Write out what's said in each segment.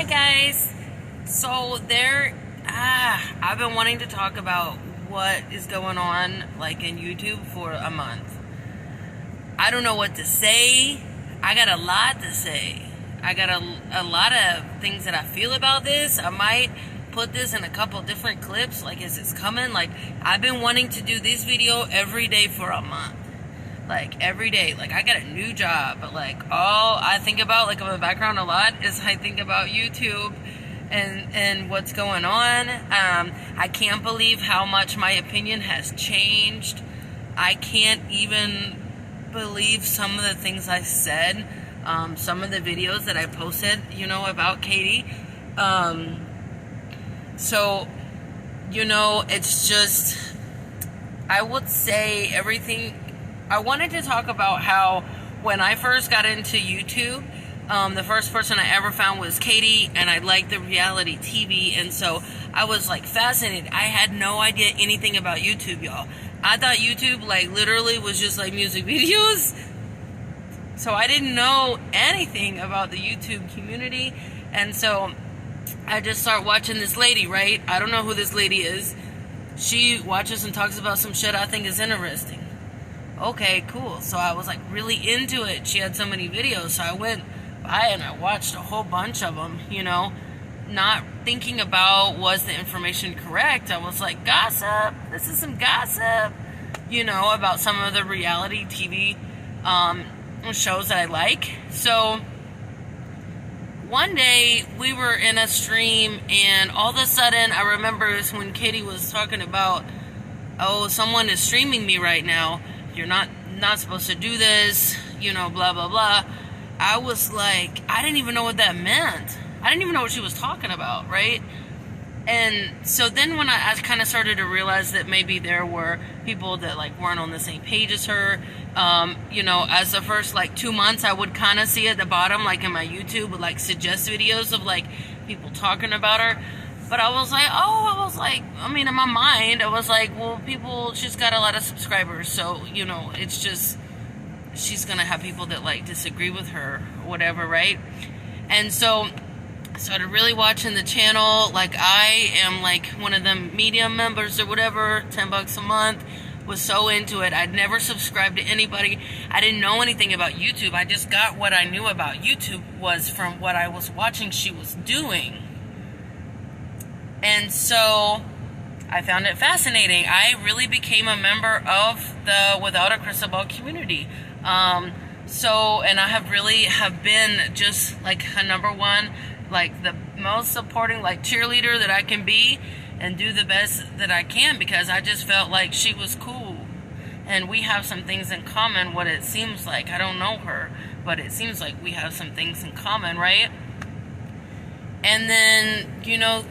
Hi guys. So I've been wanting to talk about what is going on like in YouTube for a month. I don't know what to say. I got a lot to say. I got a lot of things that I feel about this. I might put this in a couple different clips, like as it's coming. Like, I've been wanting to do this video every day for a month. Like, every day. Like, I got a new job, but like, all I think about, like, in my background a lot, is I think about YouTube and what's going on. I can't believe how much my opinion has changed. I can't even believe some of the things I said, some of the videos that I posted, about Katie. So, it's just, I would say everything. I wanted to talk about how when I first got into YouTube, the first person I ever found was Katie, and I liked the reality TV, and so I was like fascinated. I had no idea anything about YouTube, y'all. I thought YouTube like literally was just like music videos. So I didn't know anything about the YouTube community, and so I just start watching this lady, right? I don't know who this lady is. She watches and talks about some shit I think is interesting. Okay, cool. So I was like really into it. She had so many videos, so I went by and I watched a whole bunch of them, not thinking about was the information correct. I was like, gossip, this is some gossip, about some of the reality TV shows that I like. So one day we were in a stream, and all of a sudden I remember when Katie was talking about, oh, someone is streaming me right now. You're not supposed to do this, blah, blah, blah. I was like, I didn't even know what that meant. I didn't even know what she was talking about, right? And so then when I kind of started to realize that maybe there were people that like weren't on the same page as her, as the first like 2 months, I would kind of see at the bottom, like in my YouTube, would like suggest videos of like people talking about her. But I was like, in my mind, I was like, well, she's got a lot of subscribers, so, it's just, she's gonna have people that like disagree with her or whatever, right? And so I started really watching the channel. Like, I am like one of them medium members or whatever, $10 a month. Was so into it. I'd never subscribed to anybody. I didn't know anything about YouTube. I just got what I knew about YouTube was from what I was watching she was doing. And so I found it fascinating. I really became a member of the Without a Crystal Ball community. And I have been just like a number one, like the most supporting like cheerleader that I can be, and do the best that I can, because I just felt like she was cool. And we have some things in common, what it seems like. I don't know her, but it seems like we have some things in common, right? And then,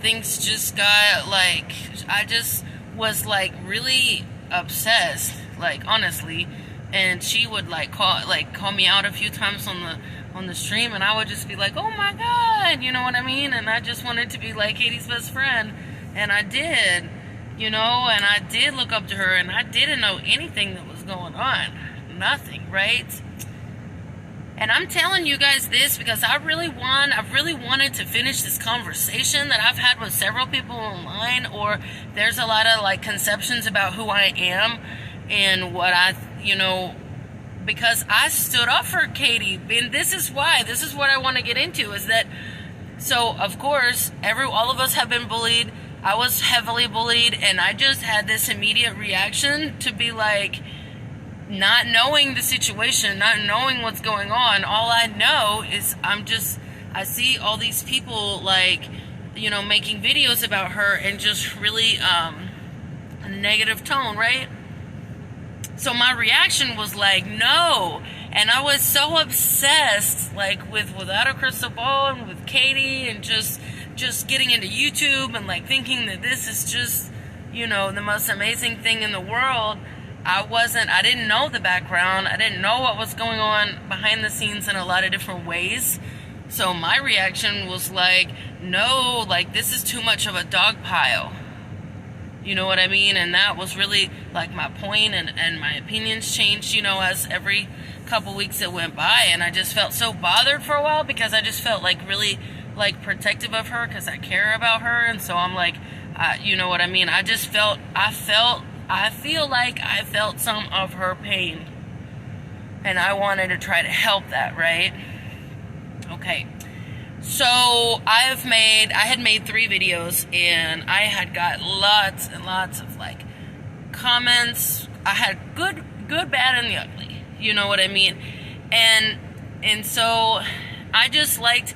things just got like, I just was like really obsessed, like honestly. And she would like call me out a few times on the stream, and I would just be like, oh my God, you know what I mean? And I just wanted to be like Katie's best friend. And I did, and I did look up to her, and I didn't know anything that was going on. Nothing, right? And I'm telling you guys this because I've really wanted to finish this conversation that I've had with several people online, or there's a lot of like conceptions about who I am and what because I stood up for Katie. And this is what I want to get into, is that, so of course, all of us have been bullied. I was heavily bullied, and I just had this immediate reaction to be like, not knowing the situation, not knowing what's going on. All I know is I see all these people like, making videos about her and just really a negative tone, right? So my reaction was like, no. And I was so obsessed like with Without a Crystal Ball and with Katie, and just getting into YouTube and like thinking that this is just, the most amazing thing in the world. I didn't know the background. I didn't know what was going on behind the scenes in a lot of different ways. So my reaction was like, no, like this is too much of a dog pile. You know what I mean? And that was really like my point, and my opinions changed, as every couple weeks that went by. And I just felt so bothered for a while, because I just felt like really like protective of her because I care about her, and so I'm like, you know what I mean? I feel like I felt some of her pain, and I wanted to try to help that, right? Okay. So I had made 3 videos, and I had got lots and lots of like comments. I had good, bad, and the ugly. You know what I mean? And so I just liked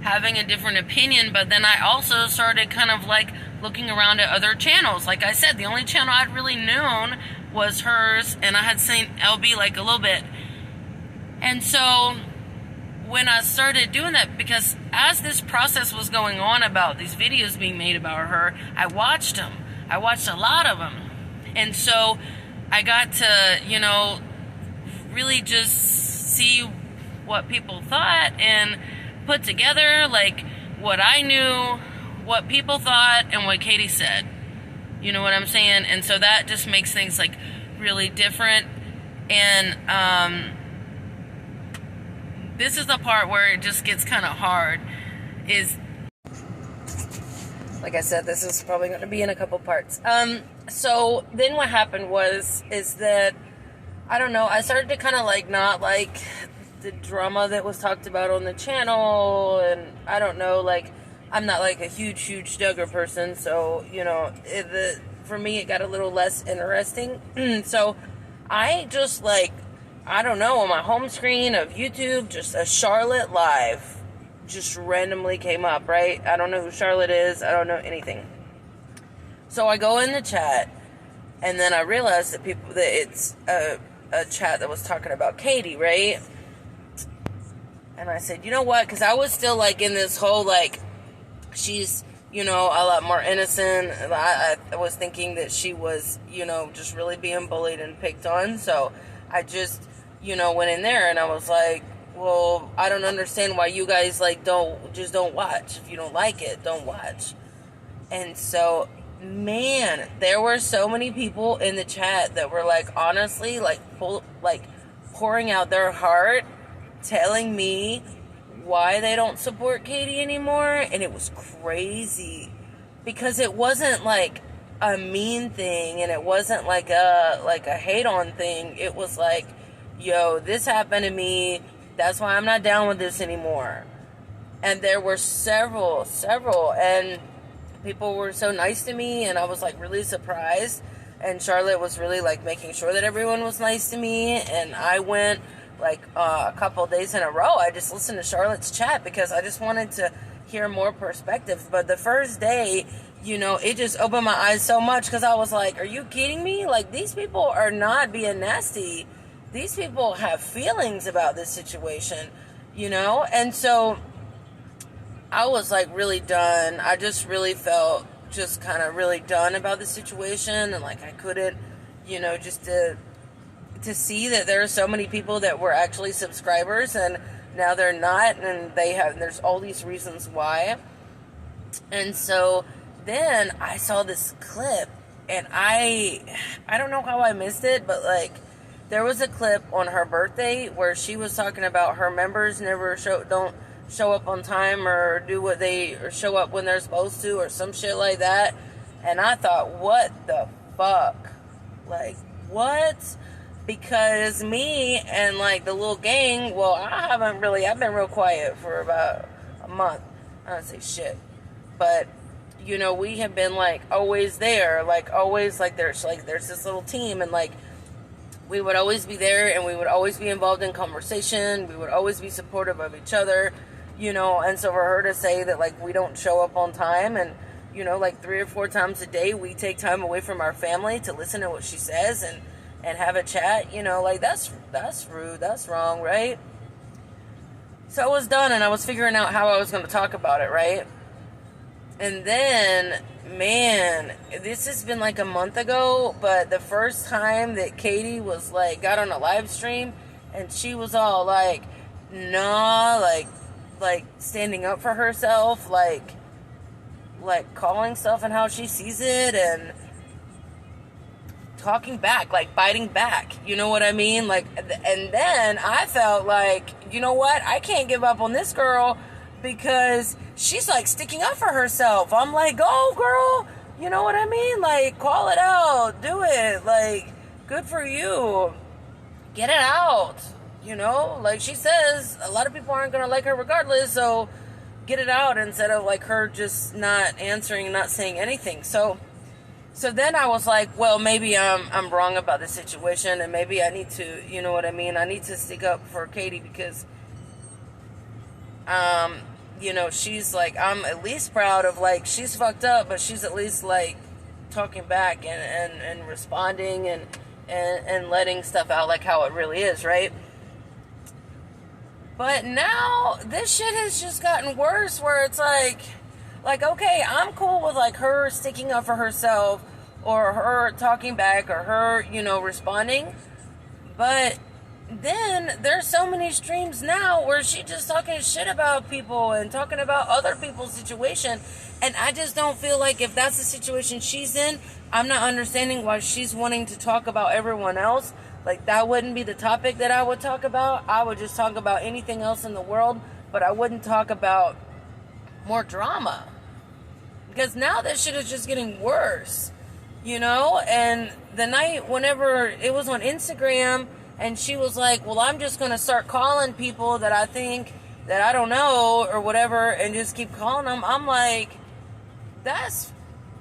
having a different opinion, but then I also started kind of like looking around at other channels. Like I said, the only channel I'd really known was hers, and I had seen LB like a little bit. And so when I started doing that, because as this process was going on about these videos being made about her, I watched them. I watched a lot of them. And so I got to, you know, really just see what people thought and put together like what I knew, what people thought, and what Katie said. You know what I'm saying? And so that just makes things like really different. And this is the part where it just gets kind of hard. Is, like I said, this is probably going to be in a couple parts. So then what happened is that, I don't know, I started to kind of like not like the drama that was talked about on the channel, and I don't know, like, I'm not like a huge Duggar person, so, you know, for me it got a little less interesting. So I just like, I don't know, on my home screen of YouTube, just a Charlotte live just randomly came up, right? I don't know who Charlotte is. I don't know anything. So I go in the chat, and then I realized that it's a chat that was talking about Katie, right? And I said, you know what? Because I was still like in this whole like, she's, you know, a lot more innocent. I was thinking that she was, you know, just really being bullied and picked on. So I just, you know, went in there and I was like, well, I don't understand why you guys like don't watch. If you don't like it, don't watch. And so, man, there were so many people in the chat that were like, honestly, like pouring out their heart, telling me why they don't support Katie anymore. And it was crazy because it wasn't like a mean thing, and it wasn't like a hate on thing. It was like, yo, this happened to me. That's why I'm not down with this anymore. And there were several, and people were so nice to me, and I was like really surprised. And Charlotte was really like making sure that everyone was nice to me. And I went like a couple of days in a row. I just listened to Charlotte's chat because I just wanted to hear more perspectives. But the first day, you know, it just opened my eyes so much because I was like, are you kidding me? Like, these people are not being nasty. These people have feelings about this situation, you know? And so I was like really done. I just really felt just kind of really done about the situation. And like I couldn't, you know, just to see that there are so many people that were actually subscribers and now they're not, and there's all these reasons why. And so then I saw this clip, and I don't know how I missed it, but like there was a clip on her birthday where she was talking about her members never don't show up on time or show up when they're supposed to or some shit like that. And I thought, what the fuck? Like, what? Because me and like the little gang, well, I've been real quiet for about a month. I don't say shit. But, you know, we have been like always there, like always, like there's this little team, and like we would always be there, and we would always be involved in conversation. We would always be supportive of each other, you know. And so for her to say that like we don't show up on time, and you know, like 3 or 4 times a day we take time away from our family to listen to what she says and have a chat, you know, like that's rude, that's wrong, right? So I was done, and I was figuring out how I was going to talk about it, right? And then, man, this has been like a month ago, but the first time that Katie was like, got on a live stream, and she was all like, nah, like standing up for herself, like calling stuff and how she sees it, and talking back, like biting back, you know what I mean? Like, and then I felt like, you know what? I can't give up on this girl because she's like sticking up for herself. I'm like, go girl, you know what I mean? Like, call it out, do it. Like, good for you. Get it out. You know, like she says, a lot of people aren't gonna like her regardless, so get it out instead of like her just not answering, not saying anything. So then I was like, well, maybe I'm wrong about the situation, and maybe I need to, you know what I mean? I need to stick up for Katie because, you know, she's like, I'm at least proud of, like, she's fucked up, but she's at least like talking back and responding and letting stuff out like how it really is, right? But now this shit has just gotten worse, where it's like, okay, I'm cool with like her sticking up for herself or her talking back or her, you know, responding. But then there's so many streams now where she just talking shit about people and talking about other people's situation. And I just don't feel like if that's the situation she's in, I'm not understanding why she's wanting to talk about everyone else. Like, that wouldn't be the topic that I would talk about. I would just talk about anything else in the world, but I wouldn't talk about more drama. Because now this shit is just getting worse, you know? And the night whenever it was on Instagram and she was like, well, I'm just going to start calling people that I think that I don't know or whatever and just keep calling them. I'm like,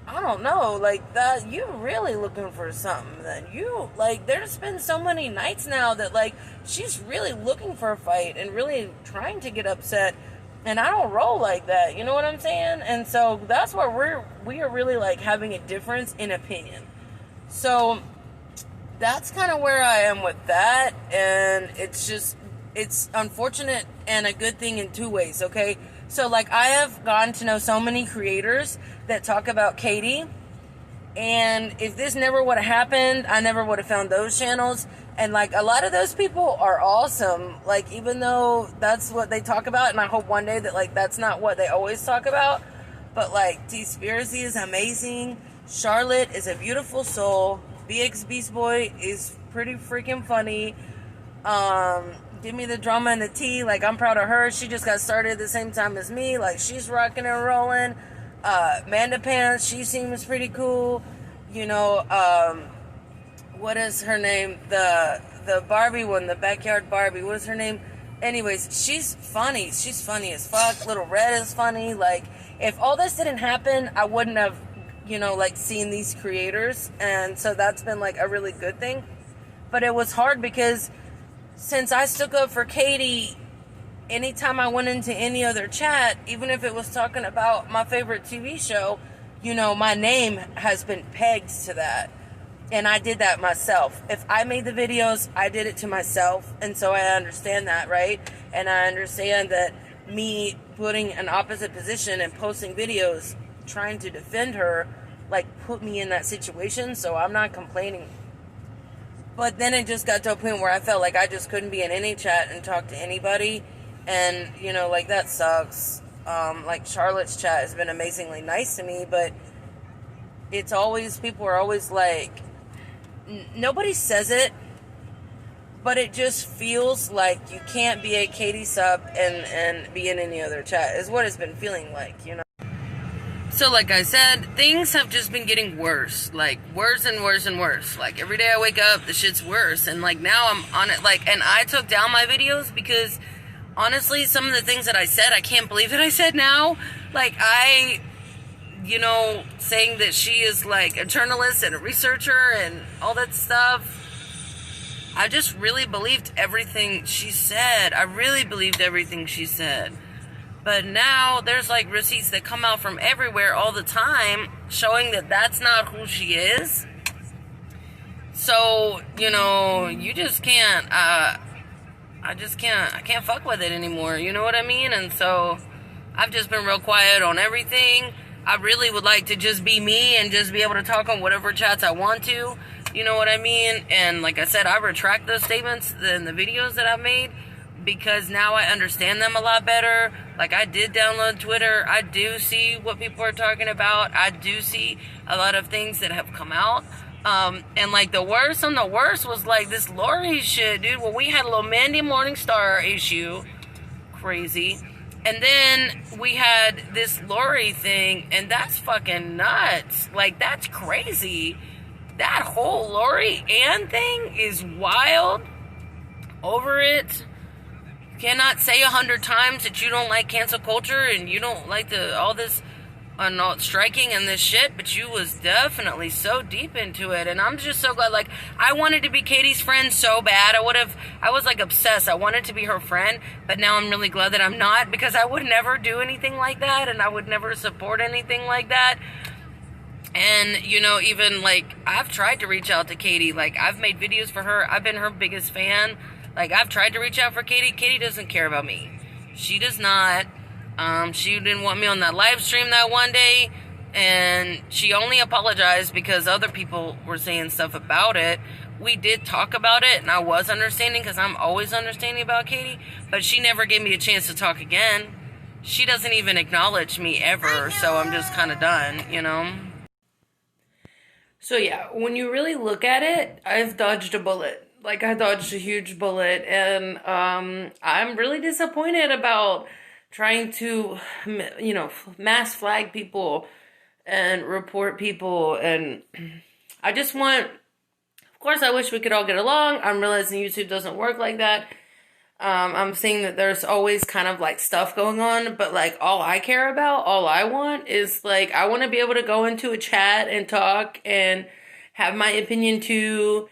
I don't know, like, that, you really looking for something, then you, like, there's been so many nights now that, like, she's really looking for a fight and really trying to get upset, and I don't roll like that, you know what I'm saying? And so that's where we are really, like, having a difference in opinion. So that's kind of where I am with that, and it's unfortunate and a good thing in two ways, okay? So, like, I have gotten to know so many creators that talk about Katie, and if this never would have happened, I never would have found those channels, and, like, a lot of those people are awesome, like, even though that's what they talk about, and I hope one day that, like, that's not what they always talk about, but, like, T-Spiracy is amazing, Charlotte is a beautiful soul, BX Beast Boy is pretty freaking funny, Give me the drama and the tea. Like, I'm proud of her. She just got started at the same time as me. Like, she's rocking and rolling. Manda Pants, she seems pretty cool. You know, what is her name? The Barbie one, the backyard Barbie. What is her name? Anyways, she's funny. She's funny as fuck. Little Red is funny. Like, if all this didn't happen, I wouldn't have, you know, like, seen these creators. And so that's been, like, a really good thing. But it was hard because since I stuck up for Katie, anytime I went into any other chat, even if it was talking about my favorite TV show, you know, my name has been pegged to that. And I did that myself. If I made the videos, I did it to myself. And so I understand that, right? And I understand that me putting an opposite position and posting videos, trying to defend her, like, put me in that situation. So I'm not complaining. But then it just got to a point where I felt like I just couldn't be in any chat and talk to anybody. And, you know, like, that sucks. Like, Charlotte's chat has been amazingly nice to me, but it's always, people are always like, nobody says it, but it just feels like you can't be a Katie sub and be in any other chat, is what it's been feeling like, you know? So, like I said, things have just been getting worse. Like, worse and worse and worse. Like, every day I wake up, the shit's worse. And, like, now I'm on it, like, and I took down my videos because, honestly, some of the things that I said, I can't believe that I said now. Like, you know, saying that she is, like, a journalist and a researcher and all that stuff. I just really believed everything she said. I really believed everything she said. But now there's, like, receipts that come out from everywhere all the time showing that that's not who she is. So, you know, you just can't, I can't fuck with it anymore. You know what I mean? And so I've just been real quiet on everything. I really would like to just be me and just be able to talk on whatever chats I want to. You know what I mean? And like I said, I retract those statements in the videos that I've made, because now I understand them a lot better. Like, I did download Twitter. I do see what people are talking about. I do see a lot of things that have come out. And, like, the worst on the worst was, like, this Lori shit, dude. Well, we had a little Mandy Morningstar issue. Crazy. And then we had this Lori thing, and that's fucking nuts. Like, that's crazy. That whole Lori Ann thing is wild. Over it. Cannot say 100 times that you don't like cancel culture and you don't like all this striking and this shit, but you was definitely so deep into it. And I'm just so glad. Like, I wanted to be Katie's friend so bad. I was like obsessed. I wanted to be her friend, but now I'm really glad that I'm not, because I would never do anything like that, and I would never support anything like that. And, you know, even like, I've tried to reach out to Katie. Like, I've made videos for her. I've been her biggest fan. Like, I've tried to reach out for Katie. Katie doesn't care about me. She does not. She didn't want me on that live stream that one day. And she only apologized because other people were saying stuff about it. We did talk about it, and I was understanding, because I'm always understanding about Katie. But she never gave me a chance to talk again. She doesn't even acknowledge me ever. So I'm just kind of done, you know? So yeah, when you really look at it, I've dodged a bullet. Like, I dodged a huge bullet, and I'm really disappointed about trying to, you know, mass flag people and report people, and I just want, of course, I wish we could all get along. I'm realizing YouTube doesn't work like that. I'm seeing that there's always kind of like stuff going on, but like all I care about, all I want is like, I want to be able to go into a chat and talk and have my opinion too,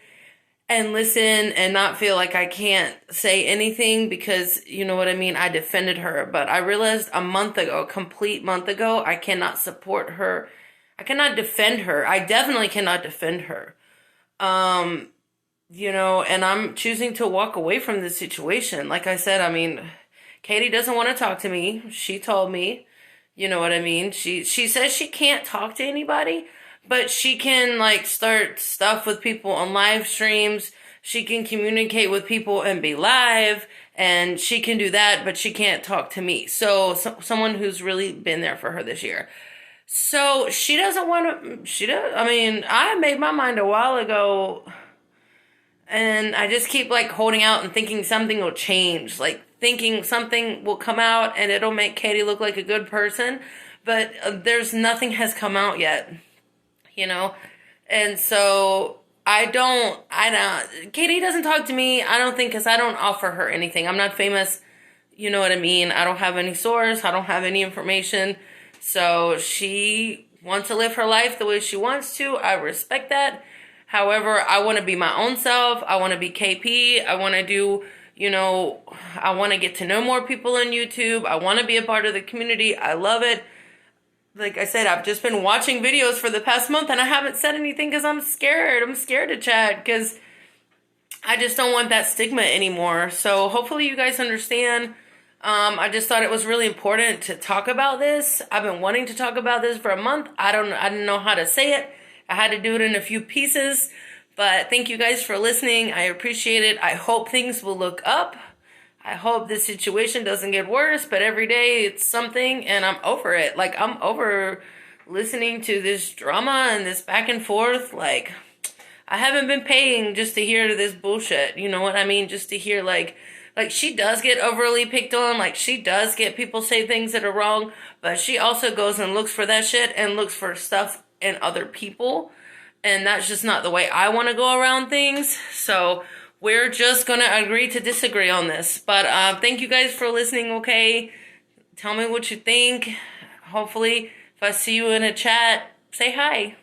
and listen and not feel like I can't say anything because, you know what I mean, I defended her. But I realized a complete month ago, I cannot support her. I cannot defend her. I definitely cannot defend her. You know, and I'm choosing to walk away from this situation. Like I said, I mean, Katie doesn't want to talk to me. She told me, you know what I mean? She says she can't talk to anybody, but she can, like, start stuff with people on live streams. She can communicate with people and be live, and she can do that, but she can't talk to me. So someone who's really been there for her this year. So she doesn't want to, I mean, I made my mind a while ago, and I just keep, like, holding out and thinking something will change. Like, thinking something will come out and it'll make Katie look like a good person. But there's nothing has come out yet. You know, and so Katie doesn't talk to me, I don't think, because I don't offer her anything. I'm not famous, you know what I mean? I don't have any source, I don't have any information, so she wants to live her life the way she wants to. I respect that. However, I want to be my own self. I want to be KP. I want to do, you know, I want to get to know more people on YouTube. I want to be a part of the community. I love it. Like I said, I've just been watching videos for the past month, and I haven't said anything because I'm scared. I'm scared to chat because I just don't want that stigma anymore. So hopefully you guys understand. I just thought it was really important to talk about this. I've been wanting to talk about this for a month. I didn't know how to say it. I had to do it in a few pieces. But thank you guys for listening. I appreciate it. I hope things will look up. I hope this situation doesn't get worse, but every day it's something, and I'm over it. Like, I'm over listening to this drama and this back and forth. Like, I haven't been paying just to hear this bullshit. You know what I mean? Just to hear, like she does get overly picked on. Like, she does get people say things that are wrong, but she also goes and looks for that shit and looks for stuff in other people. And that's just not the way I want to go around things. So we're just going to agree to disagree on this. But thank you guys for listening, okay? Tell me what you think. Hopefully, if I see you in a chat, say hi.